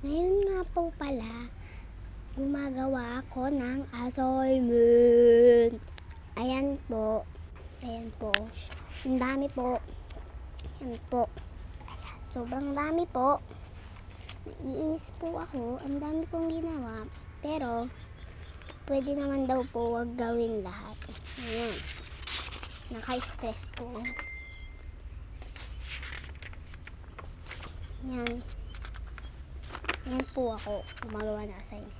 Ngayon nga po pala, gumagawa ako ng assignment. Ayan po. Ayan po. Ang dami po. Ayan po. Sobrang dami po. Naiinis po ako. Ang dami kong ginawa. Pero, pwede naman daw po wag gawin lahat. Ayan. Naka-stress po. Ayan. Ayan po ako. Gumagawa na assignment.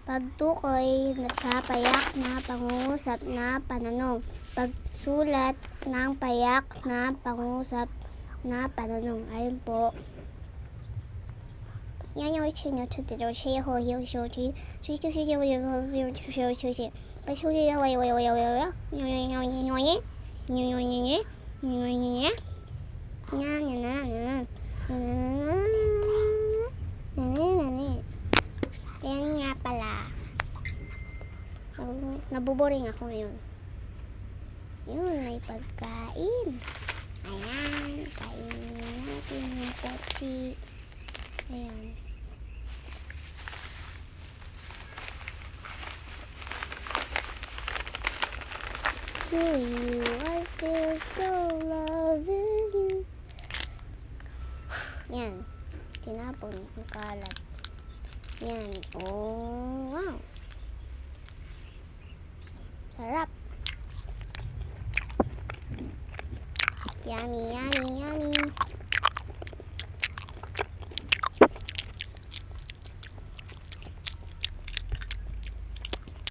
Pagtukoy sa payak na pangungusap na pananong. Pagsulat ng payak na pangungusap na pananong. Ayun po. Yan yung isinyo to the doshi ho yo shoti. Shoti yo yo yo shoti. Pasulit yo yo yo yo yo yo. Yo yo yo yo yo. Yo yo yo yo. Yo yo yo. Nya nya nya nya. Yan nga pala. Nabuboring ako ngayon. Yun, may pagkain. Ayan, kainin natin yung pochi. Ayan. To you, I feel so loving you. Yan. Tinapon yung kalat. Yan. Oh, wow. Sarap. Yummy, yummy, yummy.